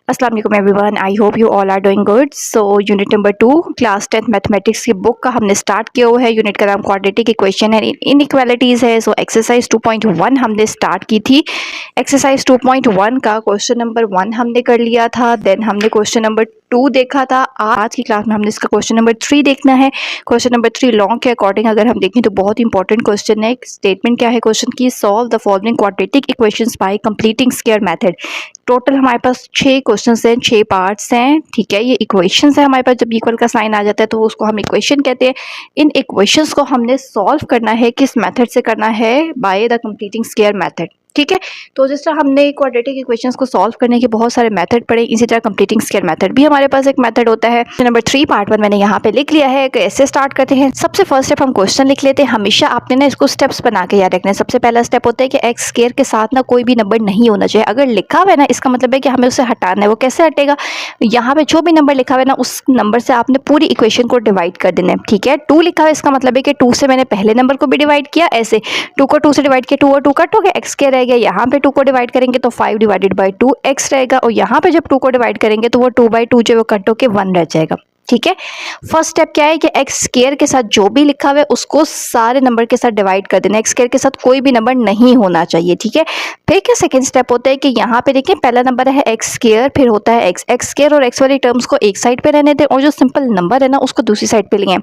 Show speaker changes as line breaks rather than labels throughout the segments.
अस्सलाम वालेकुम everyone, I hope you all are doing good. So unit number 2 class 10th mathematics की book का हमने स्टार्ट किया हुआ है। यूनिट का नाम क्वाड्रेटिक इक्वेशन एंड इनइक्वालिटीज़ है। सो एक्सरसाइज 2.1 हमने स्टार्ट की थी। एक्सरसाइज 2.1 का क्वेश्चन नंबर 1 हमने कर लिया था। देन हमने क्वेश्चन नंबर 2 देखा था। आज की क्लास में हमने इसका क्वेश्चन नंबर 3 देखना है। क्वेश्चन नंबर 3 लॉन्ग के अकॉर्डिंग अगर हम देखें तो बहुत इंपॉर्टेंट क्वेश्चन है। स्टेटमेंट क्या है क्वेश्चन की? Solve the following quadratic equations bye completing square method. Total हमारे पास 6 क्वेश्चंस हैं, 6 पार्ट्स हैं। ठीक है, ये इक्वेशंस है हमारे पास। जब इक्वल का साइन आ जाता है तो उसको हम इक्वेशन कहते हैं। इन इक्वेशंस को हमने सॉल्व करना है, किस मेथड से करना है? By the completing square method. ठीक है, तो जिस तरह हमने क्वाड्रेटिक इक्वेशंस को सॉल्व करने के बहुत सारे मेथड पढ़े, इसी तरह कंप्लीटिंग स्क्वायर मेथड भी हमारे पास एक मेथड होता है। नंबर 3 पार्ट 1 मैंने यहाँ पे लिख लिया है। कैसे स्टार्ट करते हैं? सबसे फर्स्ट स्टेप हम क्वेश्चन लिख लेते हैं। हमेशा आपने ना इसको स्टेप्स बना के याद रखना है। सबसे पहला स्टेप होता है कि एक्स स्क्वायर के साथ ना कोई भी नंबर नहीं होना चाहिए। अगर लिखा हुआ है ना, इसका मतलब है कि हमें उसे हटाना है। वो कैसे हटेगा? यहाँ पे जो भी नंबर लिखा हुआ है ना, उस नंबर से आपने पूरी इक्वेशन को डिवाइड कर देना है। ठीक है, 2 लिखा हुआ है, इसका मतलब है कि 2 से मैंने पहले नंबर को भी डिवाइड किया। ऐसे 2 को 2 से डिवाइड किया, 2 और 2 कट हो गया, एक्स स्क्वायर रह गया। यहाँ पे 2 को डिवाइड करेंगे तो 5 डिवाइडेड बाई 2 एक्स रहेगा। और यहाँ पे जब 2 को डिवाइड करेंगे तो वो 2/2 जो वो कट होके 1 रह जाएगा। ठीक है, फर्स्ट स्टेप क्या है कि एक्स स्क्वायर के साथ जो भी लिखा हुआ है उसको सारे नंबर के साथ डिवाइड कर देना। एक्स स्क्वायर के साथ कोई भी नंबर नहीं होना चाहिए। ठीक है, फिर क्या सेकंड स्टेप होता है कि यहाँ पे देखिए पहला नंबर है एक्स स्क्वायर, फिर होता है एक्स। एक्स स्क्वायर और एक्स वाली टर्म्स को एक साइड पे रहने दें और जो सिंपल नंबर है ना उसको दूसरी साइड पे लिए।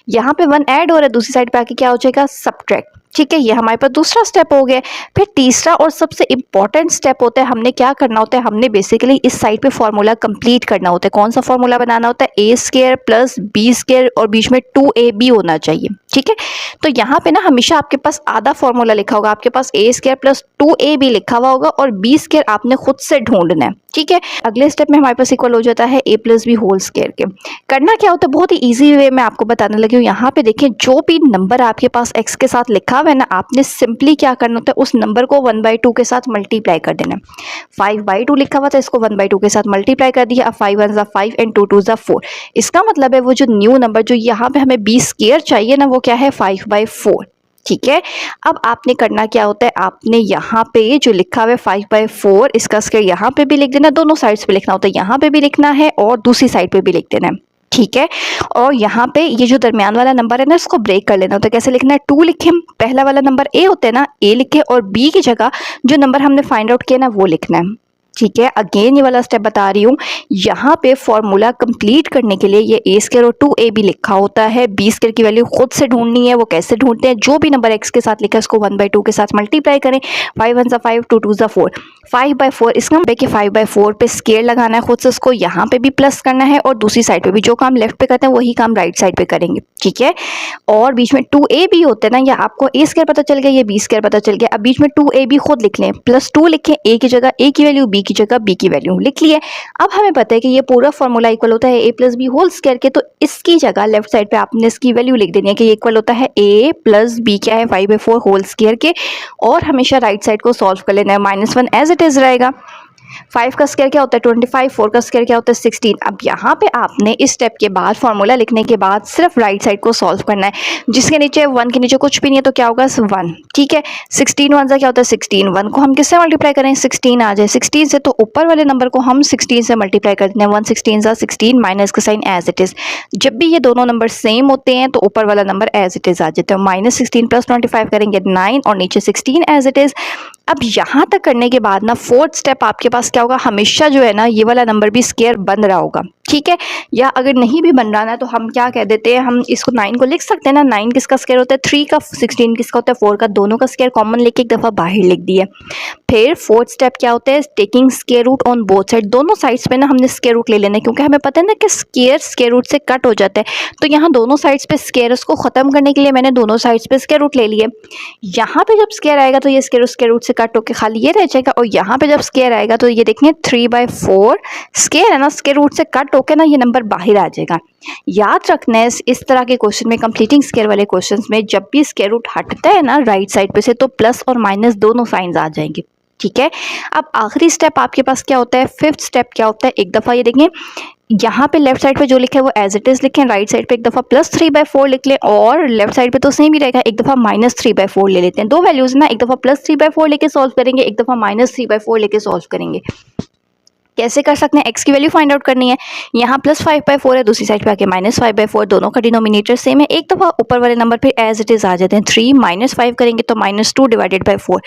यहाँ पे 1 ऐड हो रहा है, दूसरी साइड पे आके क्या हो जाएगा? सब्ट्रैक्ट। ठीक है, ये हमारे पास दूसरा स्टेप हो गया। फिर तीसरा और सबसे इंपॉर्टेंट स्टेप होता है, हमने क्या करना होता है? हमने बेसिकली इस साइड पे फॉर्मूला कंप्लीट करना होता है। कौन सा फॉर्मूला बनाना होता है? ए स्क्वायर प्लस बी स्क्वायर और बीच में 2ab होना चाहिए। ठीक है, तो यहाँ पे ना हमेशा आपके पास आधा फॉर्मूला लिखा होगा। आपके पास ए स्क्वायर प्लस 2ab लिखा हुआ होगा और बी स्क्वायर आपने खुद से ढूंढना है। ठीक है, अगले स्टेप में हमारे पास इक्वल हो जाता है a plus b whole square के। करना क्या होता है? बहुत ही ईजी वे में आपको बताने लगी हूँ। यहाँ पे देखिए जो भी नंबर आपके पास x के साथ लिखा हुआ है ना, आपने सिंपली क्या करना होता है? उस नंबर को 1/2 के साथ मल्टीप्लाई कर देना। 5/2 लिखा हुआ था, इसको 1/2 के साथ मल्टीप्लाई कर दिया। अब 5 1 5 एंड 2 2 4। इसका मतलब है वो जो न्यू नंबर जो यहाँ पे हमें बी स्क्वायर चाहिए ना, वो क्या है? 5/4। ठीक है, अब आपने करना क्या होता है? आपने यहाँ पे जो लिखा हुआ है 5/4, इसका स्क्वायर यहाँ पे भी लिख देना। दोनों साइड्स पे लिखना होता है, यहाँ पे भी लिखना है और दूसरी साइड पे भी लिख देना है। ठीक है, और यहाँ पे ये जो दरमियान वाला नंबर है ना, इसको ब्रेक कर लेना होता है। कैसे लिखना है? 2 लिखे, पहला वाला नंबर ए होता है ना, ए लिखे और बी की जगह जो नंबर हमने फाइंड आउट किया ना वो लिखना है। ठीक है, अगेन ये वाला स्टेप बता रही हूँ। यहाँ पे फॉर्मूला कंप्लीट करने के लिए ये ए स्क्वायर और 2ab लिखा होता है। बी स्क्वायर की वैल्यू खुद से ढूंढनी है। वो कैसे ढूंढते हैं? जो भी नंबर एक्स के साथ लिखा है उसको 1/2 के साथ मल्टीप्लाई करें। 5 1 5 2 2 4। 5/4 इसका मतलब कि 5/4 पे स्क्वायर लगाना है खुद से, उसको यहाँ पे भी प्लस करना है और दूसरी साइड पे भी। जो काम लेफ्ट पे करते हैं वही काम राइट साइड पे करेंगे। ठीक है, और बीच में 2ab होते हैं ना, या आपको ए स्क्वायर पता चल गया, ये बी स्क्वायर पता चल गया। अब बीच में 2ab खुद लिख लें, प्लस 2 लिखें, ए की जगह ए की वैल्यू, बी की जगह बी की वैल्यू लिख लिए। अब हमें पता है कि ये पूरा फॉर्मूला इक्वल होता है a plus b whole square के। तो इसकी जगह लेफ्ट साइड पे आपने इसकी वैल्यू लिख देनी है कि ये इक्वल होता है a प्लस बी क्या है? 5/4 होल स्क्वायर के। और हमेशा राइट साइड को सॉल्व कर लेना है। -1 एज इट इज रहेगा। 5 का स्क्वायर क्या होता है? 25। 4 का स्क्वायर क्या होता है? 16। अब यहाँ पे आपने इस स्टेप के बाद फॉर्मूला लिखने के बाद सिर्फ राइट साइड को सॉल्व करना है। जिसके नीचे 1 के नीचे कुछ भी नहीं है तो क्या होगा? 1। ठीक है, 16 1 क्या होता है? 16। 1 को हम किससे मल्टीप्लाई करें? 16 आ जाए 16 से, तो ऊपर वाले नंबर को हम 16 से मल्टीप्लाई कर देते हैं। 1 16 16 माइनस का साइन एज इट इज। जब भी ये दोनों नंबर सेम होते हैं तो ऊपर वाला नंबर एज इट इज आ जाता है। -16 प्लस 25 करेंगे 9 और नीचे 16 एज इट इज। अब यहाँ तक करने के बाद ना फोर्थ स्टेप आपके पास क्या होगा? हमेशा जो है ना ये वाला नंबर भी स्क्वायर बन रहा होगा। ठीक है, या अगर नहीं भी बन रहा ना तो हम क्या कह देते हैं? हम इसको 9 को लिख सकते हैं ना। 9 किसका स्क्वायर होता है? 3 का। 16 किसका होता है? 4 का। दोनों का स्क्वायर कॉमन लेके एक दफ़ा बाहर लिख दिया। फिर फोर्थ स्टेप क्या होता है? Taking square root on both side. दोनों साइड्स पे ना हमने स्क्वायर रूट ले लेना है, क्योंकि हमें पता है ना कि स्क्वायर रूट से कट हो जाता है। तो यहाँ दोनों साइड्स पे स्क्वायर, उसको ख़त्म करने के लिए मैंने दोनों साइड्स पे स्क्वायर रूट ले लिए। यहाँ पे जब स्क्वायर आएगा तो ये स्क्वायर रूट से कट होकर खाली ये रह जाएगा। और यहाँ पे जब स्क्वायर आएगा तो ये देखेंगे 3/4 स्क्वायर है ना, स्क्वायर रूट से कट होकर ना ये नंबर बाहर आ जाएगा। याद रखना है इस तरह के क्वेश्चन में, कंप्लीटिंग स्क्वायर वाले क्वेश्चंस में, जब भी स्क्वायर रूट हटता है ना राइट साइड पे से तो प्लस और माइनस दोनों साइंस आ जाएंगे। ठीक है, अब आखिरी स्टेप आपके पास क्या होता है? फिफ्थ स्टेप क्या होता है? एक दफ़ा ये देखें, यहाँ पे लेफ्ट साइड पे जो लिखा है वो एज इट इज लिखें। राइट साइड पे एक दफ़ा +3/4 लिख लें और लेफ्ट साइड पे तो सेम ही रहेगा, एक दफ़ा -3/4 ले लेते हैं। दो वैल्यूज ना, एक दफ़ा +3/4 लेके सॉल्व करेंगे, एक दफ़ा -3/4 लेके सॉल्व करेंगे। कैसे कर सकते हैं, एक्स की वैल्यू फाइंड आउट करनी है। यहाँ +5/4 है, दूसरी साइड पे आके -5/4, दोनों का डिनोमिनेटर सेम है। एक दफ़ा ऊपर वाले नंबर पे एज इट इज़ आ जाते हैं। 3 -5 करेंगे तो -2 डिवाइडेड बाई 4।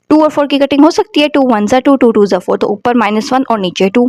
2 और 4 की कटिंग हो सकती है, 2 1 2, 2 2 4, तो ऊपर -1 और नीचे 2।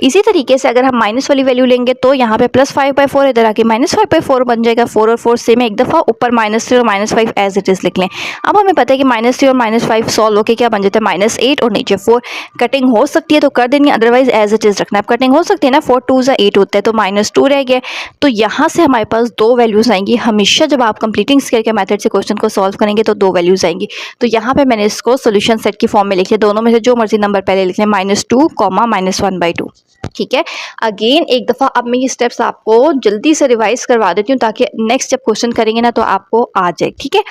इसी तरीके से अगर हम माइनस वाली वैल्यू लेंगे तो यहाँ पे +5/4 इधर आके -5/4 बन जाएगा। 4 और 4 सेम है, एक दफ़ा ऊपर -3 और -5 एज इट इज़ लिख लें। अब हमें पता है कि -3 और -5 सॉल्व होकर क्या बन जाता है, -8 और नीचे 4। कटिंग हो सकती है तो कर देंगे, अदरवाइज एज इट इज रखना है। कटिंग हो सकती है ना, 4 2 8 होता है, तो -2 रह गया। तो यहाँ से हमारे पास दो वैल्यूज आएंगी। हमेशा जब आप कंप्लीटिंग स्केयर के मेथड से क्वेश्चन को सॉल्व करेंगे तो दो वैल्यूज आएंगी। तो यहाँ पे मैंने इसको सोल्यूशन सेट की फॉर्म में लिखे, दोनों में से जो मर्जी नंबर पहले लिख लें, -2, -1/2। ठीक है। अगेन एक दफ़ा अब मैं ये स्टेप्स आपको जल्दी से रिवाइज करवा देती हूँ ताकि नेक्स्ट जब क्वेश्चन करेंगे ना तो आपको आ जाए। ठीक है।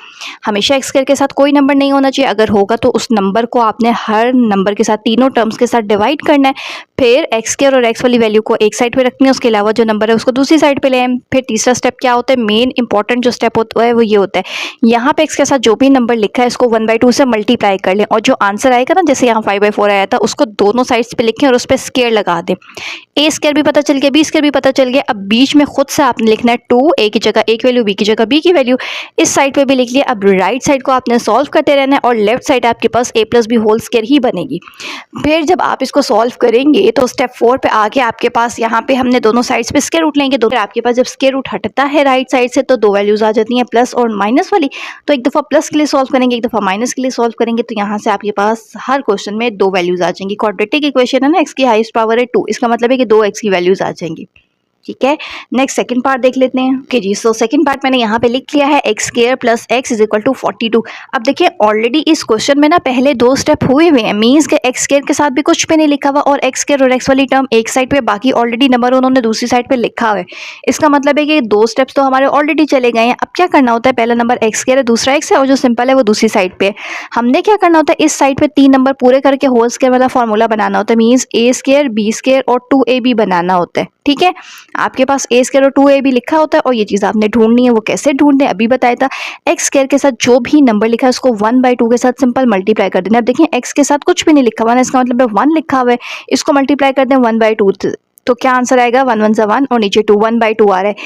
हमेशा एक्स स्क्वायर के साथ कोई नंबर नहीं होना चाहिए, अगर होगा तो उस नंबर को आपने हर नंबर के साथ, तीनों टर्म्स के साथ डिवाइड करना है। फिर एक्स स्क्वायर और एक्स वाली वैल्यू को एक साइड पे रखनी है, उसके अलावा जो नंबर है उसको दूसरी साइड पे ले आए। फिर तीसरा स्टेप क्या होता है, मेन इंपॉर्टेंट जो स्टेप होता है वो ये होता है, यहाँ पे एक्स के साथ जो भी नंबर लिखा है इसको 1/2 से मल्टीप्लाई कर लें, और जो आंसर आएगा ना, जैसे यहाँ 5/4 आया था, उसको दोनों साइड्स पे लिखें और उस पर स्क्वायर लगा दें। ए स्क्वायर भी पता चल गया, बी स्क्वायर भी पता चल गया। अब बीच में खुद से आपने लिखना है 2, ए की जगह ए की वैल्यू, बी की जगह बी की वैल्यू, इस साइड पे भी लिख लिया। अब राइट साइड को आपने सॉल्व करते रहना है और लेफ्ट साइड आपके पास a + b होल स्क्वायर ही बनेगी। फिर जब आप इसको सॉल्व करेंगे तो स्टेप 4 पे आके आपके पास यहाँ पे हमने दोनों साइड्स पे स्क्वायर रूट लेंगे। फिर आपके पास जब स्क्वायर रूट हटता है राइट साइड से तो दो वैल्यूज आ जाती हैं, प्लस और माइनस वाली। तो एक दफ़ा प्लस के लिए सॉल्व करेंगे, एक दफ़ा माइनस के लिए सॉल्व करेंगे, तो यहाँ से आपके पास हर क्वेश्चन में दो वैल्यूज आ जाएंगी। क्वाड्रेटिक इक्वेशन है ना, एक्स की हाईएस्ट पावर है 2, इसका मतलब है कि दो एक्स की वैल्यूज आ जाएंगी। ठीक है। नेक्स्ट सेकंड पार्ट देख लेते हैं। ओके जी, सो सेकंड पार्ट मैंने यहाँ पे लिख लिया है, x square plus x is equal to 42। अब देखिए ऑलरेडी इस क्वेश्चन में ना पहले दो स्टेप हुए हुए हैं, मीन्स के एक्स स्क्वायर के साथ भी कुछ भी नहीं लिखा हुआ और एक्स स्क्वायर और एक्स वाली टर्म एक साइड पे, बाकी ऑलरेडी नंबर उन्होंने दूसरी साइड पे लिखा हुआ है। इसका मतलब है कि दो स्टेप्स तो हमारे ऑलरेडी चले गए हैं। अब क्या करना होता है, पहला नंबर एक्स स्क्वायर है, दूसरा एक्स है, और जो सिंपल है वो दूसरी साइड पे। हमने क्या करना होता है, इस साइड पे 3 नंबर पूरे करके होल स्क्वायर वाला फॉर्मूला बनाना होता है, मीन्स ए स्क्वायर, बी स्क्वायर और 2ab बनाना होता है। ठीक है। आपके पास ए स्क्वायर और 2ab लिखा होता है और ये चीज़ आपने ढूंढनी है। वो कैसे ढूंढने अभी बताया था। एक्स स्क्वायर के साथ जो भी नंबर लिखा है उसको 1/2 के साथ सिंपल मल्टीप्लाई कर देना। अब देखिए एक्स के साथ कुछ भी नहीं लिखा हुआ है, इसका मतलब 1 लिखा हुआ है, इसको मल्टीप्लाई कर दें 1/2, तो क्या आंसर आएगा, 1 1 1 और नीचे 2, 1/2 आ रहा है।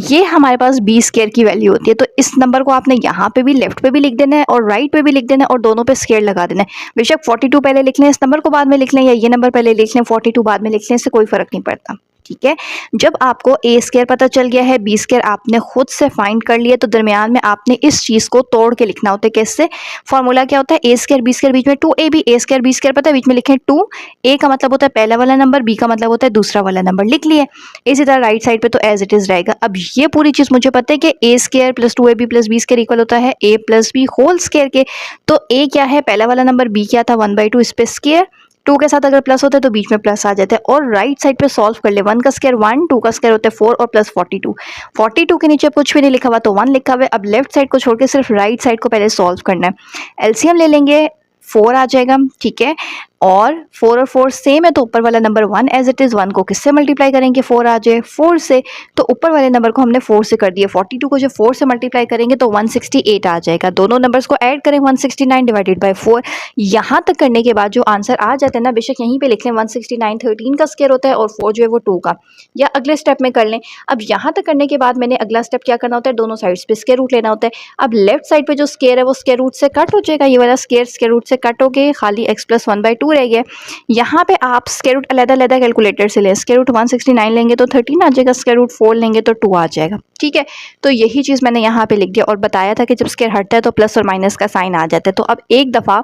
ये हमारे पास बी स्क्वायर की वैल्यू होती है। तो इस नंबर को आपने यहाँ पे भी लेफ्ट पे भी लिख देना है और राइट पे भी लिख देना है और दोनों पे स्क्वायर लगा देना है। बेशक 42 पहले लिख लें, इस नंबर को बाद में लिख लें, या ये नंबर पहले लिख लें 42 बाद में लिख लें, इससे कोई फर्क नहीं पड़ता। ठीक है। जब आपको ए स्क्वायर पता चल गया है, बी स्क्वायर आपने खुद से फाइंड कर लिया, तो दरमियान में आपने इस चीज़ को तोड़ के लिखना होता है। कैसे, फॉर्मूला क्या होता है, ए स्क्वायर बी स्क्वायर बीच में 2ab, ए स्क्वायर बी स्क्वायर पता है, बीच में लिखें 2, ए का मतलब होता है पहला वाला नंबर, बी का मतलब होता है दूसरा वाला नंबर, लिख लिए। इसी तरह राइट साइड पे तो एज इट इज रहेगा। अब ये पूरी चीज़ मुझे पता है कि a square plus 2ab plus b square equal होता है a plus b whole square के। तो ए क्या है, पहला वाला नंबर, बी क्या था 1/2, इस पे स्क्वायर, 2 के साथ अगर प्लस होता है तो बीच में प्लस आ जाता है। और राइट साइड पे सॉल्व कर ले, 1 का स्क्वायर 1, 2 का स्क्वायर होता है 4 और प्लस 42। 42 के नीचे कुछ भी नहीं लिखा हुआ तो 1 लिखा हुआ है। अब लेफ्ट साइड को छोड़ के सिर्फ राइट साइड को पहले सॉल्व करना है। एलसीएम ले लेंगे, 4 आ जाएगा। ठीक है। और 4 और 4 सेम है तो ऊपर वाला नंबर 1 एज इट इज़, 1 को किससे मल्टीप्लाई करेंगे, 4 आ जाए 4 से, तो ऊपर वाले नंबर को हमने 4 से कर दिया। 42 को जब 4 से मल्टीप्लाई करेंगे तो 168 आ जाएगा। दोनों नंबर्स को ऐड करें, 169 डिवाइडेड बाई 4। यहाँ तक करने के बाद जो आंसर आ जाते हैं ना, बेशक यहीं पे लिख लें 169 13 का स्क्वायर होता है और 4 जो है वो 2 का, या अगले स्टेप में कर लें। अब यहाँ तक करने के बाद मैंने अगला स्टेप क्या करना होता है, दोनों साइड्स पे स्क्वायर रूट लेना होता है। अब लेफ्ट साइड पे जो स्क्वायर है वो स्क्वायर रूट से कट हो जाएगा, ये वाला स्क्वायर रूट से कट हो गए, खाली x + 1/2 रह गया। यहाँ पे आप स्क्वायर रूट अलग-अलग कैलकुलेटर से लें, स्क्वायर रूट 169 लेंगे तो 13 आ जाएगा, स्क्वायर रूट 4 लेंगे तो 2 आ जाएगा। ठीक है। तो यही चीज़ मैंने यहाँ पे लिख दिया और बताया था कि जब स्क्वायर हटता है तो प्लस और माइनस का साइन आ जाता है। तो अब एक दफ़ा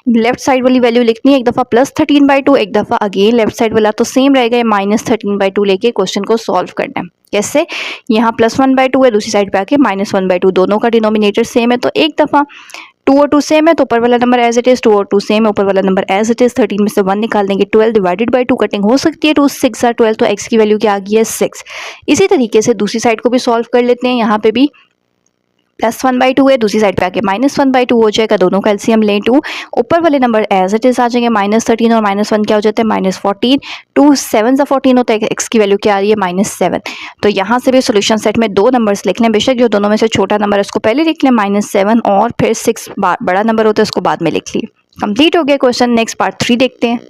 लेफ्ट साइड वाली वैल्यू लिखनी है, एक दफ़ा +13/2, एक दफ़ा अगेन लेफ्ट साइड वाला तो सेम रहेगा, -13/2 लेके क्वेश्चन को सॉल्व करना है। कैसे, यहाँ +1/2 है, दूसरी साइड पे आके -1/2, दोनों का डिनोमिनेटर सेम है तो एक दफ़ा 2 और 2 सेम है तो ऊपर वाला नंबर एज इट इज़, 2 और 2 सेम है, ऊपर वाला नंबर एज इट इज़। 13 में से 1 निकाल देंगे, 12 डिवाइडेड बाई 2, कटिंग हो सकती है, 2 6 are 12, तो x की वैल्यू क्या आ गई है 6। इसी तरीके से दूसरी साइड को भी सॉल्व कर लेते हैं। यहाँ पे भी +1/2 है, दूसरी साइड पे आके -1/2 हो जाएगा, दोनों का एलसीएम लें 2, ऊपर वाले नंबर एज इट इज़ आ जाएंगे, -13 और -1 क्या हो जाता है -14, 2 7 14 होता है, x की वैल्यू क्या आ रही है -7। तो यहाँ से भी सोल्यूशन सेट में दो नंबर्स लिख लें, बेशक जो दोनों में से छोटा नंबर है उसको पहले लिख लें -7 और फिर 6 बड़ा नंबर होता है उसको बाद में लिख लिए। कंप्लीट हो गया क्वेश्चन। नेक्स्ट पार्ट 3 देखते हैं।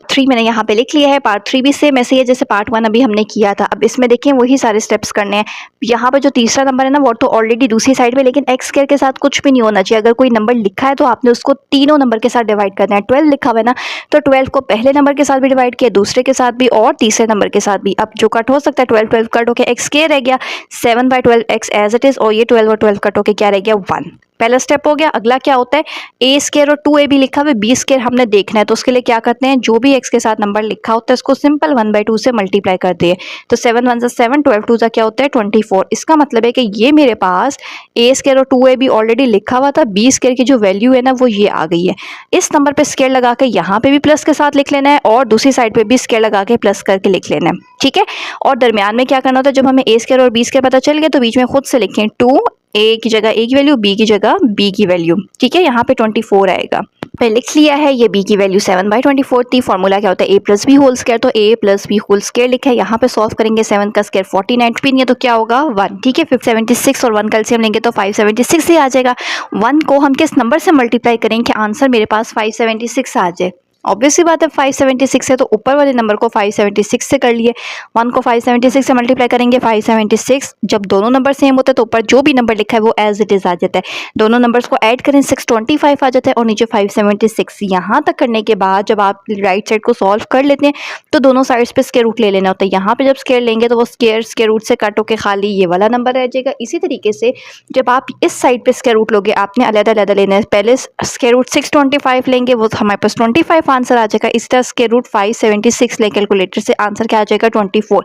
3 मैंने यहाँ पे लिख लिया है। पार्ट 3 भी सेम ऐसे ही है जैसे पार्ट 1 अभी हमने किया था। अब इसमें देखें वही सारे स्टेप्स करने हैं। यहाँ पे जो तीसरा नंबर है ना वो तो ऑलरेडी दूसरी साइड में, लेकिन एक्स स्क्वायर के साथ कुछ भी नहीं होना चाहिए। अगर कोई नंबर लिखा है तो आपने उसको तीनों नंबर के साथ डिवाइड करना है। 12 लिखा हुआ है ना, तो 12 को पहले नंबर के साथ भी डिवाइड किया, दूसरे के साथ भी और तीसरे नंबर के साथ भी। अब जो कट हो सकता है 12 12 कट होकर एक्स स्क्वायर रह गया, 7/12 एक्स एज इट इज, और ये 12 और 12 कट होकर क्या रह गया 1। पहला स्टेप हो गया। अगला क्या होता है, ए स्क्वायर और 2ab लिखा हुआ है, बी स्क्वायर हमने देखना है, तो उसके लिए क्या करते हैं, जो भी एक्स के साथ नंबर लिखा होता है उसको सिंपल 1/2 से मल्टीप्लाई करते हैं। तो 7 1 7, 12 2 क्या होता है 24। इसका मतलब है कि ये मेरे पास ए स्क्वायर और 2ab ऑलरेडी लिखा हुआ था, बी स्क्वायर की जो वैल्यू है ना वो ये आ गई है। इस नंबर पे स्क्वायर लगा के यहाँ पे भी प्लस के साथ लिख लेना है और दूसरी साइड पे भी स्क्वायर लगा के प्लस करके लिख लेना है, ठीक है। और दरमियान में क्या करना होता है, जब हमें ए स्क्वायर और बी स्क्वायर पता चल गया तो बीच में खुद से लिखें 2, ए की जगह ए की वैल्यू, बी की जगह बी की वैल्यू, ठीक है। यहाँ पे 24 आएगा। पे लिख लिया है। ये बी की वैल्यू 7/24 थी। फॉर्मूला क्या होता है, ए प्लस बी होल स्क्वायर, तो ए प्लस बी होल स्क्वायर लिखा है। यहाँ पे सॉल्व करेंगे 7 का स्क्वायर 49 भी नहीं है तो क्या होगा 1, ठीक है। 576 और 1 कैल्सियम लेंगे तो 576 ही आ जाएगा। 1 को हम किस नंबर से मल्टीप्लाई करेंगे कि आंसर मेरे पास 576 आ जाए। ऑब्वियसली बात है 576 है तो ऊपर वाले नंबर को 576 से कर लिए। 1 को 576 से मल्टीप्लाई करेंगे 576। जब दोनों नंबर सेम होते हैं तो ऊपर जो भी नंबर लिखा है वो एज इट इज आ जाता है। दोनों नंबर्स को ऐड करें 625 आ जाता है और नीचे 576। यहाँ तक करने के बाद जब आप राइट साइड को सॉल्व कर लेते हैं तो दोनों साइड्स पे स्क्वायर रूट ले लेना होता है। यहाँ पे जब स्क्वायर लेंगे तो वो स्क्वायर रूट से कट होकर खाली ये वाला नंबर रह जाएगा। इसी तरीके से जब आप इस साइड पे स्क्वायर रूट लोगे आपने अलग-अलग लेना है। पहले स्क्वायर रूट 625 लेंगे, वो हमारे पास 25 आंसर आ जाएगा। इस तरह स्क्वायर रूट 576 लें कैलकुलेटर से, आंसर क्या आ जाएगा 24।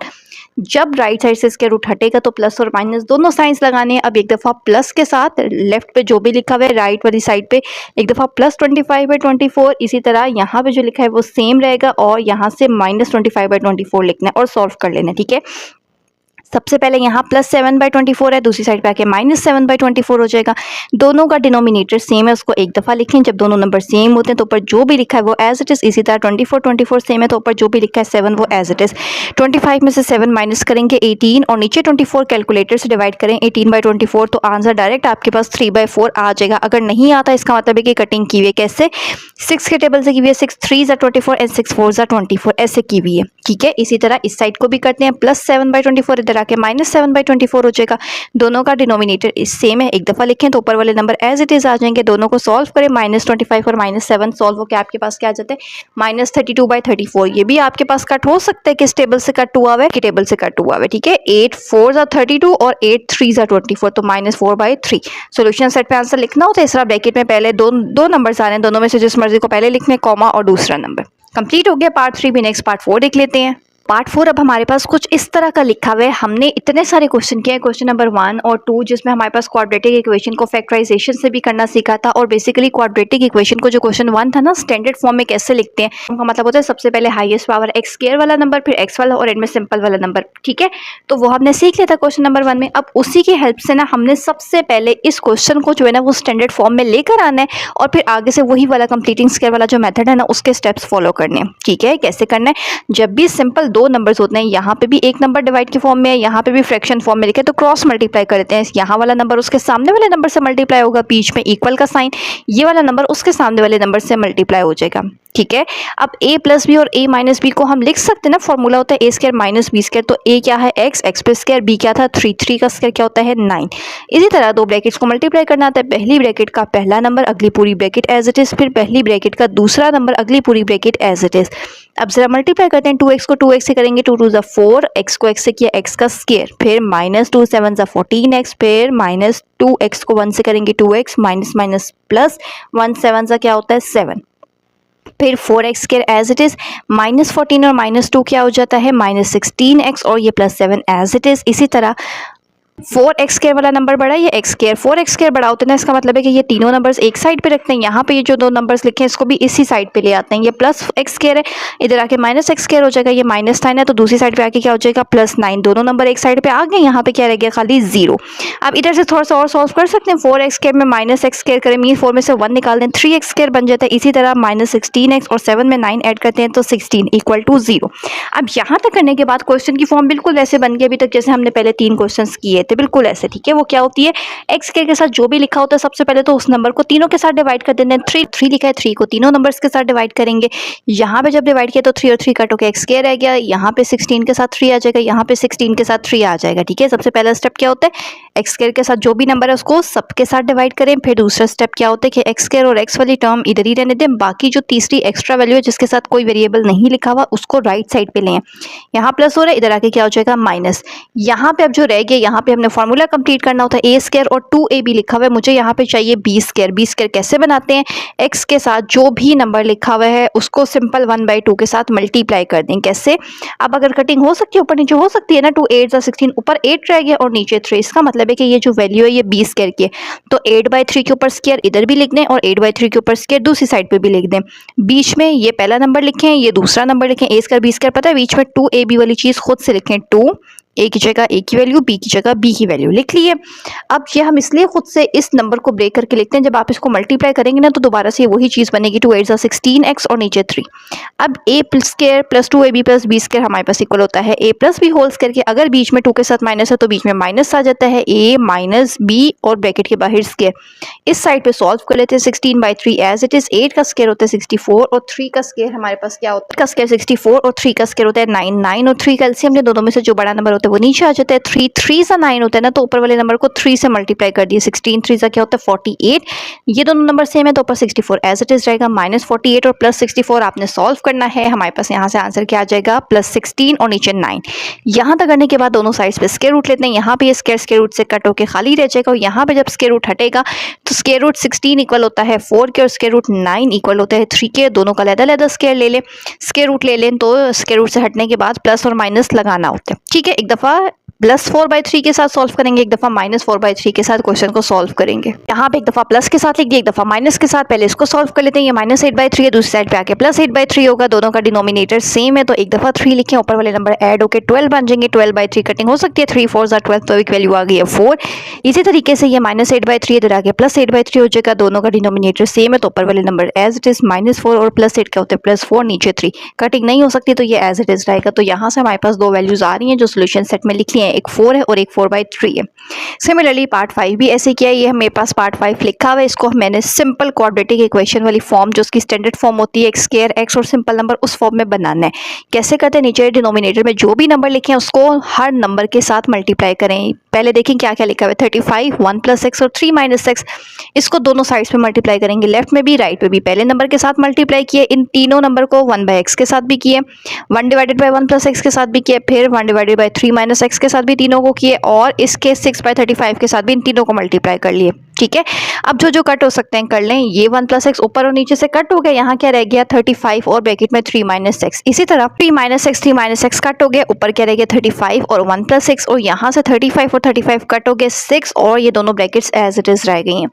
जब राइट साइड से स्क्वायर रूट हटेगा तो प्लस और माइनस दोनों साइंस लगाने हैं। अब एक दफ़ा प्लस के साथ लेफ्ट पे जो भी लिखा हुआ है राइट वाली साइड पे एक दफ़ा प्लस 25/24, इसी तरह यहाँ पे जो लिखा है वो सेम रहेगा और यहाँ से माइनस 25/24 लिखना है और सॉल्व कर लेना है, ठीक है। सबसे पहले यहाँ प्लस 7/24 है, दूसरी साइड पे आके माइनस 7/24 हो जाएगा। दोनों का डिनोमिनेटर सेम है, उसको एक दफ़ा लिखें। जब दोनों नंबर सेम होते हैं तो ऊपर जो भी लिखा है वो एज इट इज़। इसी तरह 24 सेम है तो ऊपर जो भी लिखा है 7 वो एज इट इज़। 25 में से 7 माइनस करेंगे 18 और नीचे 24 कैलकुलेटर से डिवाइड करें 18/24 तो आंसर डायरेक्ट आपके पास 3/4 आ जाएगा। अगर नहीं आता इसका मतलब है कि कटिंग की हुई है। कैसे, 6 के टेबल से की हुई है, 6 3 ज़ा 24 एंड 6 4 ज़ा 24 ऐसे की हुई है, ठीक है। इसी तरह इस साइड को भी करते हैं, प्लस 7/24 इधर आके माइनस 7/24 हो जाएगा। दोनों का डिनोमिनेटर सेम है, एक दफ़ा लिखें तो ऊपर वाले नंबर एज इट इज़ आ जाएंगे। दोनों को सॉल्व करें, -25 और -7 सॉल्व होकर आपके पास क्या आ जाता है -32/34। ये भी आपके पास कट हो सकता है किस टेबल से कट हुआ है, कि टेबल से कट हुआ है, ठीक है। 8 4 ज़ा 32 और 8 3 ज़ा 24 तो -4/3। सोल्यूशन सेट पे आंसर लिखना हो तो इस तरह ब्रैकेट में पहले दो नंबर्स आ रहे हैं, दोनों में से जिस मर्जी को पहले लिखने, कॉमा और दूसरा नंबर। कंप्लीट हो गया पार्ट 3 भी। नेक्स्ट पार्ट 4 देख लेते हैं। पार्ट 4 अब हमारे पास कुछ इस तरह का लिखा हुआ है। हमने इतने सारे क्वेश्चन किए हैं, क्वेश्चन नंबर 1 और 2, जिसमें हमारे पास क्वाड्रेटिक इक्वेशन को फैक्टराइजेशन से भी करना सीखा था और बेसिकली क्वाड्रेटिक इक्वेशन को जो क्वेश्चन 1 था ना स्टैंडर्ड फॉर्म में कैसे लिखते हैं, उनका मतलब होता है सबसे पहले हाईएस्ट पावर एक्स स्क्वायर वाला नंबर, फिर एक्स वाला और एंड में सिंपल वाला नंबर, ठीक है। तो वो हमने सीख लिया था क्वेश्चन नंबर 1 में। अब उसी की हेल्प से ना हमने सबसे पहले इस क्वेश्चन को जो है ना वो स्टैंडर्ड फॉर्म में लेकर आना है और फिर आगे से वही वाला कंप्लीटिंग स्क्वायर वाला जो मेथड है ना उसके स्टेप्स फॉलो करने हैं, ठीक है। कैसे करना है, जब भी सिंपल दो नंबर्स होते हैं, यहाँ पे भी एक नंबर डिवाइड के फॉर्म में है, यहाँ पे भी फ्रैक्शन फॉर्म में लिखे तो क्रॉस मल्टीप्लाई करते हैं। यहाँ वाला नंबर उसके सामने वाले नंबर से मल्टीप्लाई होगा, बीच में इक्वल का साइन, ये वाला नंबर उसके सामने वाले नंबर से मल्टीप्लाई हो जाएगा, ठीक है। अब a प्लस बी और a माइनस बी को हम लिख सकते हैं ना, फॉर्मूला होता है a square minus b square. तो a क्या है x, x plus square, b क्या था 3, 3 का स्क्वायर क्या होता है 9। इसी तरह दो ब्रैकेट्स को मल्टीप्लाई करना आता है, पहली ब्रैकेट का पहला नंबर अगली पूरी ब्रैकेट एज इट इज, फिर पहली ब्रैकेट का दूसरा नंबर अगली पूरी ब्रैकेट एज इट इज। अब जरा मल्टीप्लाई करते हैं, 2x को 2x से करेंगे 2 2 ज़ा 4, x को x से किया x का स्क्वायर, फिर -2 7 ज़ा 14x, फिर -2x को 1 से करेंगे 2x, माइनस माइनस प्लस 1 7 ज़ा क्या होता है 7, फिर 4x square as it is, -14 और -2 क्या हो जाता है -16x और ये +7 एज इट इज़। इसी तरह 4x स्क्वायर वाला नंबर बड़ा है, ये x स्क्वायर, 4x स्क्वायर बड़ा होता है ना, इसका मतलब है कि ये तीनों नंबर्स एक साइड पे रखते हैं। यहाँ पे ये जो दो नंबर्स लिखे हैं इसको भी इसी साइड पे ले आते हैं। ये प्लस x स्क्वायर है, इधर आके -x स्क्वायर हो जाएगा, ये -9 है तो दूसरी साइड पे आके क्या हो जाएगा +9। दोनों नंबर एक साइड पे आ गए, यहाँ पे क्या रह गया खाली 0। अब इधर से थोड़ा सा और सॉल्व कर सकते हैं, 4x स्क्वायर में -x स्क्वायर करें, मीन 4 में से 1 निकाल दें, 3x स्क्वायर बन जाता है। इसी तरह -16x और 7 में 9 ऐड करते हैं तो 16 = 0। अब यहाँ तक करने के बाद क्वेश्चन की फॉर्म बिल्कुल वैसे बन गई अभी तक जैसे हमने पहले 3 क्वेश्चन किए थे, बिल्कुल ऐसे, ठीक है। वो क्या होती है, एक्स स्क्वायर के साथ जो भी लिखा होता है सबसे पहले तो उस नंबर को तीनों के साथ डिवाइड कर देते हैं। थ्री लिखा है, 3 को तीनों नंबर्स के साथ डिवाइड करेंगे। यहाँ पे जब डिवाइड किया तो 3 और 3 कट होकर एक्स स्क्वायर रह गया। यहाँ पे 16 के साथ 3 आ जाएगा, यहाँ पे 16 के साथ 3 आ जाएगा, ठीक है। सबसे पहला स्टेप क्या होता है, एक्स स्क्वायर के साथ जो भी नंबर है उसको सबके साथ डिवाइड करें। फिर दूसरा स्टेप क्या होता है कि एक्स स्क्वायर और एक्स वाली टर्म इधर ही रहने दें, बाकी जो तीसरी एक्स्ट्रा वैल्यू है जिसके साथ कोई वेरिएबल नहीं लिखा हुआ उसको राइट साइड पे लें। यहाँ प्लस हो रहा है, इधर आके क्या हो जाएगा माइनस। यहाँ पे अब जो रह गया, यहाँ पे हमने फॉर्मूला कंप्लीट करना होता है। ए स्क्वायर और 2ab लिखा हुआ है, मुझे यहाँ पे चाहिए बी स्क्वायर। बी स्क्वायर कैसे बनाते हैं, एक्स के साथ जो भी नंबर लिखा हुआ है उसको सिंपल 1/2 के साथ मल्टीप्लाई कर दें। कैसे, अब अगर कटिंग हो सकती है ऊपर नीचे हो सकती है ना, 2 8 16, ऊपर 8 रह गया और नीचे 3, इसका मतलब है कि ये जो वैल्यू है ये बी स्क्वायर की है। तो 8/3 के ऊपर स्क्वायर इधर भी लिख दें और 8/3 के ऊपर स्क्वायर दूसरी साइड पे भी लिख दें। बीच में ये पहला नंबर लिखें, ये दूसरा नंबर लिखें, ए स्क्वायर बी स्क्वायर पता है, बीच में 2ab वाली चीज खुद से लिखें। 2 ए की जगह ए की वैल्यू, बी की जगह बी की वैल्यू लिख लिए। अब ये हम इसलिए खुद से इस नंबर को ब्रेक करके लिखते हैं, जब आप इसको मल्टीप्लाई करेंगे ना तो दोबारा से वही चीज़ बनेगी, 2 8 16x और नीचे 3। अब a square plus 2ab plus b square हमारे पास इक्वल होता है a plus b whole square के। अगर बीच में 2 के साथ माइनस है तो बीच में माइनस आ जाता है, a माइनस बी और ब्रैकेट के बाहर स्क्वायर। इस साइड पे सॉल्व कर लेते हैं, 16/3 एज इट इज। 8 का स्क्वायर होता है 64 और 3 का स्क्वायर हमारे पास क्या होता है, का स्क्वायर 64 और 3 का स्क्वायर होता है 9। 9 और 3 का एलसीएम दोनों में से जो बड़ा नंबर होता है वो नीचे आ जाता है। 3 3 सा 9 होता है ना, तो ऊपर वाले नंबर को 3 से मल्टीप्लाई कर दिए। 16 3 सा क्या होता है 48। ये दोनों नंबर सेम है तो ऊपर 64 एज इट इज रहेगा। -48 और +64 आपने सॉल्व करना है। हमारे पास यहाँ से आंसर क्या आ जाएगा, +16 और नीचे 9। यहाँ तक करने के बाद दोनों साइड्स पे स्क्वायर रूट लेते हैं। यहाँ पे ये स्क्वायर रूट से कट होकर खाली रह जाएगा और यहाँ पे जब स्क्वायर रूट हटेगा तो स्क्वायर रूट 16 इक्वल होता है 4 के और स्क्वायर रूट 9 इक्वल होता है 3 के। दोनों का अलग-अलग स्क्वायर ले लें, स्क्वायर रूट ले लें तो स्क्वायर रूट से हटने के बाद प्लस और माइनस लगाना होता है, ठीक है। एक दफ़ा +4/3 के साथ सॉल्व करेंगे, एक दफा -4/3 के साथ क्वेश्चन को सॉल्व करेंगे। यहाँ पे एक दफा प्लस के साथ लिख दिया, एक दफा माइनस के साथ। पहले इसको सॉल्व कर लेते हैं, ये -8/3 है, दूसरी साइड पे आके +8/3 होगा। दोनों का डिनोमिनेटर सेम है तो एक दफा 3 लिखें, ऊपर वाले नंबर ऐड होकर 12 बन जाएंगे। 12/3 कटिंग हो सकती है, 3 4 12 तो एक वैल्यू आ गई है 4। इसी तरीके से ये -8/3 इधर आके +8/3 हो जाएगा। दोनों का डिनोमिनेटर सेम है तो ऊपर वाले नंबर एज इट इज -4 और +8 क्या होते हैं +4, नीचे 3। कटिंग नहीं हो सकती तो ये एज इट इज रहेगा। तो यहाँ से हमारे पास दो वैल्यूज आ रही हैं जो सोल्यूशन सेट में लिख लिए हैं, एक 4 है और एक 4/3 है। सिमिलरली पार्ट 5 भी ऐसे किया है। ये मेरे पास पार्ट 5 लिखा हुआ है, इसको मैंने सिंपल क्वाड्रेटिक इक्वेशन वाली फॉर्म जो उसकी स्टैंडर्ड फॉर्म होती है, एक्स स्क्वायर एक्स और सिंपल नंबर, उस फॉर्म में बनाना है। कैसे करते हैं, नीचे डिनोमिनेटर में जो भी नंबर लिखे हैं उसको हर नंबर के साथ मल्टीप्लाई करें। पहले देखें क्या क्या लिखा हुआ है, 35 1 + x और 3 - x। इसको दोनों साइड्स पे मल्टीप्लाई करेंगे, लेफ्ट में भी राइट में भी। पहले नंबर के साथ मल्टीप्लाई किए, इन तीनों नंबर को 1/x के साथ भी किए, 1/1 + x के साथ भी किए, फिर 1/3 - x के साथ भी तीनों को किए और इसके 6/35 के साथ भी इन तीनों को मल्टीप्लाई कर लिए, ठीक है। अब जो जो कट हो सकते हैं कर लें। ये 1 + x ऊपर और नीचे से कट हो गया, यहाँ क्या रह गया 35 और ब्रैकेट में 3 - x। इसी तरह 3 - x कट हो गया, ऊपर क्या रह गया 35 और 1 + x और यहाँ से 35 और 35 कट हो गए 6 और ये दोनों ब्रैकेट्स एज इट इज रह गई हैं।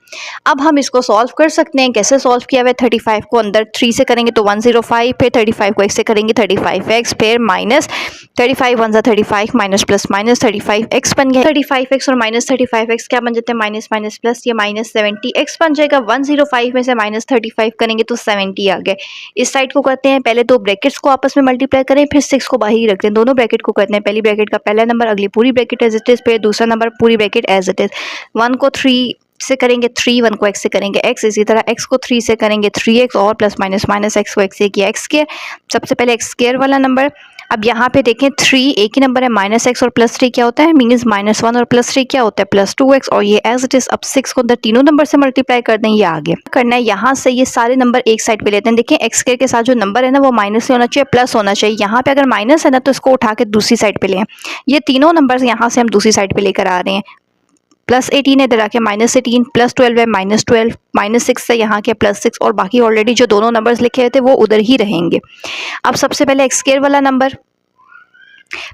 अब हम इसको सॉल्व कर सकते हैं। कैसे सॉल्व किया हुआ है, 35 को अंदर 3 से करेंगे तो 105, फिर 35 को x से करेंगे 35x, फिर minus 35 1 = 35 minus plus minus 35x बन गया। 35x और -35x क्या बन जाते हैं, माइनस माइनस प्लस, ये -70x बन जाएगा। 105 में से -35 करेंगे तो 70 आ गए। इस साइड को करते हैं, पहले दो ब्रैकेट्स को आपस में मल्टीप्लाई करें, फिर 6 को बाहर ही रखते हैं। दोनों ब्रैकेट को करते हैं, पहली ब्रैकेट का पहला नंबर, अगली पूरी ब्रैकेट एज इट इज, फिर दूसरा नंबर पूरी ब्रैकेट एज इट इज। 1 को 3 से करेंगे 3, 1 को x से करेंगे x, इसी तरह x को 3 से करेंगे 3x और प्लस माइनस माइनस x को x से किया x स्क्वायर। सबसे पहले x स्क्वायर वाला नंबर। अब यहाँ पे देखें 3 एक ही नंबर है, -x और +3 क्या होता है, मीन्स -1 और +3 क्या होता है +2x और ये एज इट इज। अब 6 को अंदर तीनों नंबर से मल्टीप्लाई कर दें, ये आगे करना है। यहाँ से ये सारे नंबर एक साइड पे लेते हैं। देखिए x स्क्वायर के साथ जो नंबर है ना वो माइनस से होना चाहिए, प्लस होना चाहिए। यहाँ पे अगर माइनस है ना तो इसको उठा के दूसरी साइड पे लें। ये तीनों नंबर यहाँ से हम दूसरी साइड पे लेकर आ रहे हैं। +18 है, इधर आके -18, +12 है, -12, -6 है, यहाँ के +6 और बाकी ऑलरेडी जो दोनों नंबर्स लिखे थे वो उधर ही रहेंगे। अब सबसे पहले x स्क्वायर वाला नंबर,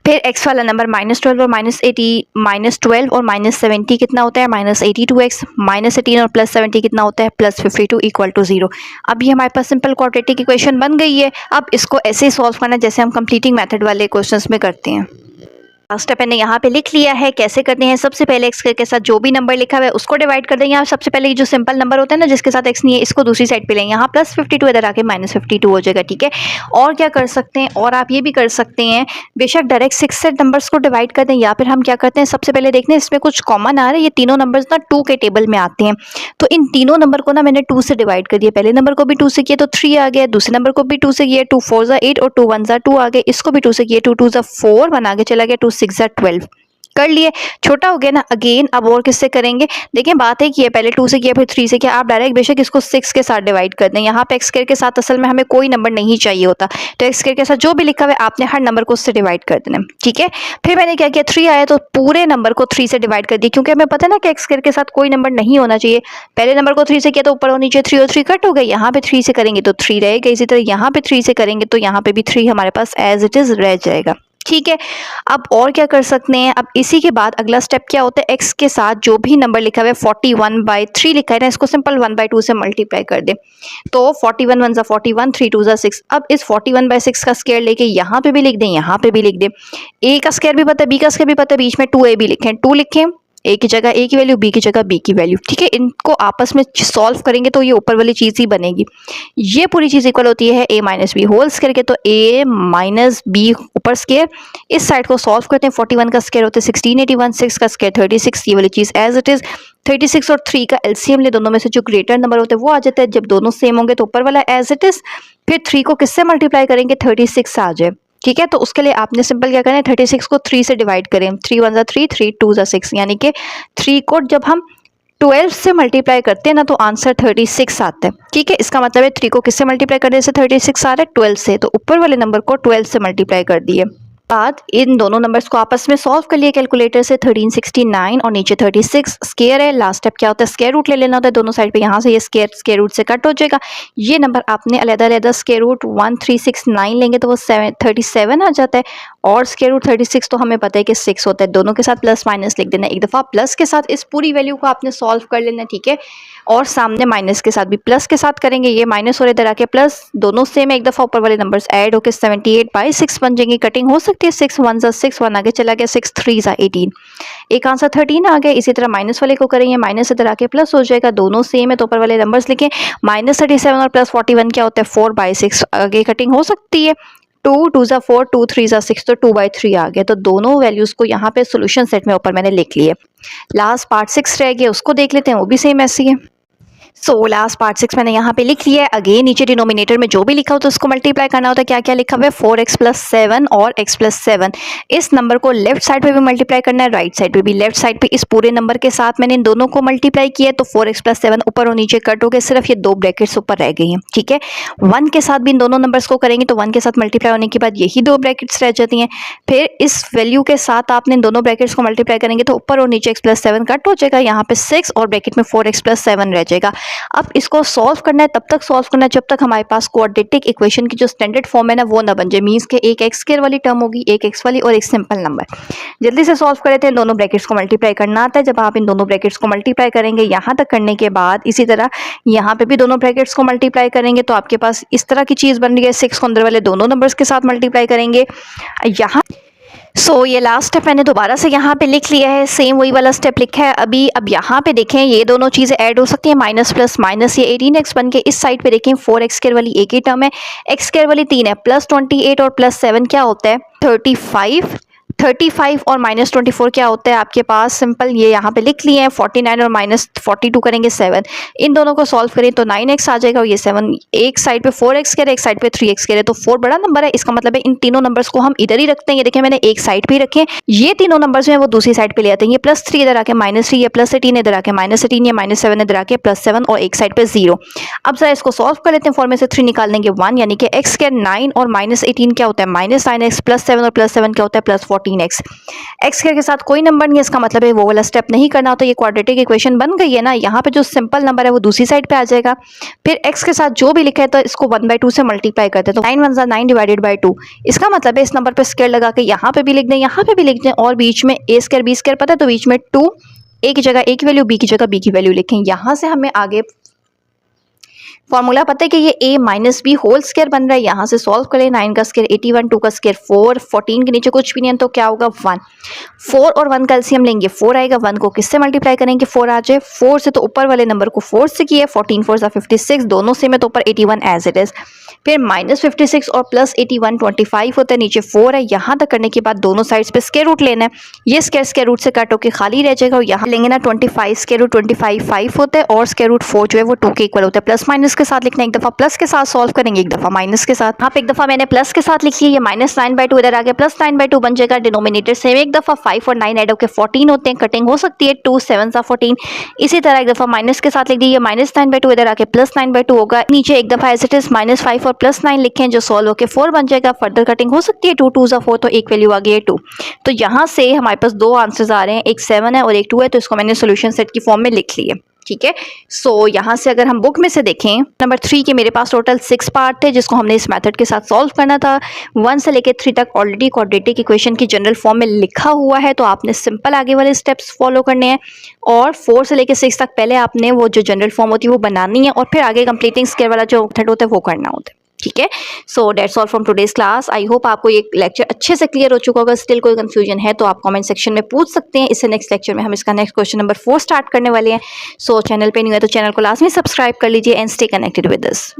फिर x वाला नंबर -12 और -12 और -70 कितना होता है, -82x, -18 और +70 कितना होता है +52 = 0। अब ये हमारे पास सिंपल क्वाड्रेटिक इक्वेशन बन गई है। अब इसको ऐसे ही सॉल्व करना जैसे हम कंप्लीटिंग मेथड वाले क्वेश्चंस में करते हैं। स्टेप मैंने यहाँ पे लिख लिया है। कैसे करते हैं, सबसे पहले एक्स के साथ जो भी नंबर लिखा हुआ है उसको डिवाइड कर देंगे। यहाँ सबसे पहले ये जो सिंपल नंबर होता है ना जिसके साथ एक्स नहीं है इसको दूसरी साइड पे लेंगे। यहाँ +52 इधर आके -52 हो जाएगा, ठीक है। और क्या कर सकते हैं, और आप ये भी कर सकते हैं, बेशक डायरेक्ट 6 से नंबर्स को डिवाइड कर दें, या फिर हम क्या करते हैं, सबसे पहले देखते हैं इसमें कुछ कॉमन आ रहा है। ये तीनों नंबर्स ना 2 के टेबल में आते हैं, तो इन तीनों नंबर को ना मैंने 2 से डिवाइड कर दिया। पहले नंबर को भी 2 से किया तो 3 आ गया, दूसरे नंबर को भी 2 से किया, 2 4 ज़ा 8 और 2 1 ज़ा 2 आ गए। इसको भी 2 से किया, 2 2 ज़ा 4 1 आगे चला गया, 2 6 ज़ा 12 कर लिए। छोटा हो गया ना। अगेन अब और किससे करेंगे, देखिए बात है कि ये पहले 2 से किया फिर 3 से किया, आप डायरेक्ट बेशक इसको 6 के साथ डिवाइड कर दें। यहाँ पे एक्स स्क्वायर के साथ असल में हमें कोई नंबर नहीं चाहिए होता, तो एक्स स्क्वायर के साथ जो भी लिखा हुआ है आपने हर नंबर को उससे डिवाइड कर देना, ठीक है। फिर मैंने क्या किया, 3 आया तो पूरे नंबर को 3 से डिवाइड कर दिया, क्योंकि हमें पता है ना कि एक्स स्क्वायर के साथ कोई नंबर नहीं होना चाहिए। पहले नंबर को 3 से किया तो ऊपर और नीचे 3 और 3 कट हो गए। यहाँ पे 3 से करेंगे तो 3 रहेगा, इसी तरह यहाँ पे 3 से करेंगे तो यहाँ पे भी 3 हमारे पास एज इट इज रह जाएगा, ठीक है। अब और क्या कर सकते हैं, अब इसी के बाद अगला स्टेप क्या होता है, एक्स के साथ जो भी नंबर लिखा हुआ है 41/3 लिखा है ना, इसको सिंपल 1/2 से मल्टीप्लाई कर दे। तो 41 1 ज़ा 41, 3 2 ज़ा 6। अब इस 41/6 का स्क्वायर लेके यहाँ पे भी लिख दें, यहाँ पे भी लिख दें। ए का स्क्वायर भी पता है, बी का स्क्वायर भी पता है, बीच में 2a भी लिखें, 2 लिखें, ए की जगह ए की वैल्यू, बी की जगह बी की वैल्यू, ठीक है। इनको आपस में सॉल्व करेंगे तो ये ऊपर वाली चीज़ ही बनेगी। ये पूरी चीज़ इक्वल होती है a minus b whole square के, तो a माइनस बी ऊपर स्क्वायर। इस साइड को सॉल्व करते हैं, 41 का स्क्वायर होता है 1681, 6 का स्क्वायर 36, ये वाली चीज़ एज इट इज़। 36 और 3 का एलसीएम ले, दोनों में से जो ग्रेटर नंबर होता है वो आ जाता है। जब दोनों सेम होंगे तो ऊपर वाला एज इट इज़। फिर 3 को किससे मल्टीप्लाई करेंगे, 36 आ जाए, ठीक है। तो उसके लिए आपने सिंपल क्या करना है, 36 को 3 से डिवाइड करें। 3 1 ज़ा 3, 3 2 ज़ा 6, यानी कि 3 को जब हम 12 से मल्टीप्लाई करते हैं ना तो आंसर 36 आता है, ठीक है। इसका मतलब है 3 को किससे मल्टीप्लाई करने से 36 आ रहा है, 12 से, तो ऊपर वाले नंबर को 12 से मल्टीप्लाई कर दिए। बाद इन दोनों नंबर्स को आपस में सॉल्व कर लिए कैलकुलेटर से, 1369 और नीचे 36 स्क्वायर है। लास्ट स्टेप क्या होता है, स्क्वायर रूट ले लेना होता है दोनों साइड पे। यहाँ से ये स्क्वायर रूट से कट हो जाएगा। ये नंबर आपने अलग-अलग स्क्वायर रूट 1369 लेंगे तो वो 37 आ जाता है, और स्क्वायर रूट 36 तो हमें पता है कि 6 होता है। दोनों के साथ प्लस माइनस लिख देना। एक दफ़ा प्लस के साथ इस पूरी वैल्यू को आपने सॉल्व कर लेना, ठीक है। और सामने माइनस के साथ भी प्लस के साथ करेंगे, ये माइनस और इधर आके प्लस, दोनों सेम, एक दफ़ा ऊपर वाले नंबर्स ऐड होकर 78/6 बन जाएंगे। कटिंग हो सकती है, 6 1 ज़ा 6, 1 आगे चला गया, 6 3 ज़ा 18, एक आंसर 13 आ गया। इसी तरह माइनस वाले को करेंगे, माइनस इधर आके प्लस हो जाएगा, दोनों सेम है तो ऊपर वाले नंबर्स लिखें। -37 और +41 क्या होता है, 4/6, आगे कटिंग हो सकती है। 2 2 ज़ा 4, 2 3 ज़ा 6, तो 2/3 आ गया। तो दोनों वैल्यूज़ को यहाँ पे सोल्यूशन सेट में ऊपर मैंने लिख लिए। लास्ट पार्ट 6 रह गया, उसको देख लेते हैं, वो भी सेम ऐसी है। सो लास्ट पार्ट 6 मैंने यहाँ पे लिख लिया है। अगेन नीचे डिनोमिनेटर में जो भी लिखा हो तो उसको मल्टीप्लाई करना होता है। क्या क्या लिखा हुआ है, 4x + 7 और x + 7। इस नंबर को लेफ्ट साइड पे भी मल्टीप्लाई करना है, राइट साइड पे भी। लेफ्ट साइड पे इस पूरे नंबर के साथ मैंने इन दोनों को मल्टीप्लाई किया, तो 4x + 7 ऊपर और नीचे कट हो गए, सिर्फ ये 2 ब्रैकेट्स ऊपर रह गई हैं, ठीक है। 1 के साथ भी इन दोनों नंबर्स को करेंगे तो 1 के साथ मल्टीप्लाई होने के बाद यही 2 ब्रैकेट्स रह जाती हैं। फिर इस वैल्यू के साथ आपने इन दोनों ब्रैकेट्स को मल्टीप्लाई करेंगे तो ऊपर और नीचे x + 7 कट हो जाएगा, यहाँ पे 6 और ब्रैकेट में 4x + 7 रह जाएगा। अब इसको सॉल्व करना है, तब तक सॉल्व करना है जब तक हमारे पास क्वाड्रेटिक इक्वेशन की जो स्टैंडर्ड फॉर्म है ना वो ना बन जाए। मींस के एक एक्स स्क्वायर वाली टर्म होगी, एक एक्स वाली और एक सिंपल नंबर। जल्दी से सॉल्व करे थे, दोनों ब्रैकेट्स को मल्टीप्लाई करना आता है। जब आप इन दोनों ब्रैकेट्स को मल्टीप्लाई करेंगे, यहाँ तक करने के बाद इसी तरह यहाँ पे भी दोनों ब्रैकेट्स को मल्टीप्लाई करेंगे तो आपके पास इस तरह की चीज़ बन रही है। 6 को अंदर वाले दोनों नंबर्स के साथ मल्टीप्लाई करेंगे यहाँ। ये लास्ट स्टेप मैंने दोबारा से यहाँ पे लिख लिया है, सेम वही वाला स्टेप लिखा है अभी। अब यहाँ पे देखें, ये दोनों चीज़ें ऐड हो सकती हैं, माइनस प्लस माइनस, ये 18x बन के इस साइड पे देखें 4x² वाली एक ही टर्म है, x² वाली 3 है, +28 और +7 क्या होता है 35 और -24 क्या होता है आपके पास, सिंपल ये यहाँ पे लिख लिए हैं। 49 और -42 करेंगे 7, इन दोनों को सॉल्व करें तो 9x आ जाएगा और ये 7, एक साइड पे 4x कह रहे, एक साइड पे 3x कह रहे, तो 4 बड़ा नंबर है। इसका मतलब है इन तीनों नंबर्स को हम इधर ही रखते हैं। ये देखें मैंने एक साइड पे ही रखे, ये तीनों नंबर्स हैं वो दूसरी साइड पे ले आते हैं। ये +3 इधर आके -3, ये +18 इधर आके -18, ये -7 इधर आके +7 और एक साइड पे 0। अब जरा इसको सॉल्व कर लेते हैं। 4 में से 3 निकाल लेंगे 1, यानी कि x² 9 और -18 क्या होता है -9x, +7 और +7 क्या होता है +14x। एक्स के साथ कोई नंबर नहीं है, इसका मतलब है वो वाला स्टेप नहीं करना होता। ये क्वाड्रेटिक इक्वेशन बन गई है ना। यहाँ पे जो सिंपल नंबर है वो दूसरी साइड पे आ जाएगा। फिर एक्स के साथ जो भी लिखा है तो इसको 1/2 से मल्टीप्लाई करते हैं, तो 9 1 9 डिवाइडेड बाई 2। इसका मतलब है इस नंबर पे स्क्वायर लगा के यहाँ पे भी लिख दें, यहाँ पे भी लिख दें, और बीच में a² b² पता है तो बीच में 2, a की जगह a की वैल्यू, b की जगह b की वैल्यू लिखें। यहाँ से हमें आगे फॉर्मूला पता है कि ये a minus b whole square बन रहा है, यहाँ से सॉल्व करें। 9 का स्क्वायर 81, 2 का स्क्वायर 4, 14 के नीचे कुछ भी नहीं है तो क्या होगा 1। 4 और 1 का एलसीएम लेंगे 4 आएगा, 1 को किससे मल्टीप्लाई करेंगे 4 आ जाए, 4 से तो ऊपर वाले नंबर को 4 से किया, 14 4 सा 56, दोनों से में तो ऊपर 81 एज इट इज, फिर माइनस 56 और प्लस 81 25 होता है, नीचे 4 है। यहाँ तक करने के बाद दोनों साइड्स पे स्क्वायर रूट लेना है, ये स्क्वायर रूट से कट होकर खाली रह जाएगा और यहाँ लेंगे ना 25 स्क्वायर रूट 25 5 होता है और स्क्वायर रूट 4 जो है वो 2 के इक्वल होता है। प्लस माइनस के साथ लिखना है, एक दफा प्लस के साथ सॉल्व करेंगे, एक दफा माइनस के साथ। यहाँ पे एक दफा मैंने प्लस के साथ लिखी है, ये माइनस 9/2 इधर आ गया, प्लस 9/2 बन जाएगा। डिनोमिनेटर सेम, एक दफा 5 और 9 ऐड होकर 14 होते हैं, कटिंग हो सकती है 2 7 सा 14। इसी तरह एक दफा माइनस के साथ लिख दी, ये माइनस 9/2 इधर आके प्लस 9/2 होगा, नीचे एक दफा एज इट इज माइनस 5 और प्लस 9 लिखें जो सॉल्व होकर 4 बन जाएगा। फर्दर कटिंग हो सकती है 2 2 सा 4, तो एक वैल्यू आ गई है 2। तो यहाँ से हमारे पास दो आंसर्स आ रहे हैं, एक 7 है और एक 2 है, तो इसको मैंने सोल्यूशन सेट की फॉर्म में लिख लिया। ठीक है, सो यहाँ से अगर हम बुक में से देखें नंबर 3 के मेरे पास टोटल 6 पार्ट थे जिसको हमने इस मेथड के साथ सॉल्व करना था। 1 से लेकर 3 तक ऑलरेडी क्वाड्रेटिक इक्वेशन की जनरल फॉर्म में लिखा हुआ है, तो आपने सिंपल आगे वाले स्टेप्स फॉलो करने हैं। और 4 से लेकर 6 तक पहले आपने वो जो जनरल फॉर्म होती है वो बनानी है और फिर आगे कंप्लीटिंग स्क्वायर वाला जो मेथड होता है वो करना होता है। ठीक है, so that's all from today's class. I hope आपको ये लेक्चर अच्छे से क्लियर हो चुका होगा। स्टिल कोई कंफ्यूजन है तो आप कमेंट सेक्शन में पूछ सकते हैं। इससे नेक्स्ट लेक्चर में हम इसका नेक्स्ट क्वेश्चन नंबर 4 स्टार्ट करने वाले हैं। सो चैनल पे नहीं है तो चैनल को लाजमी सब्सक्राइब कर लीजिए and stay connected with us.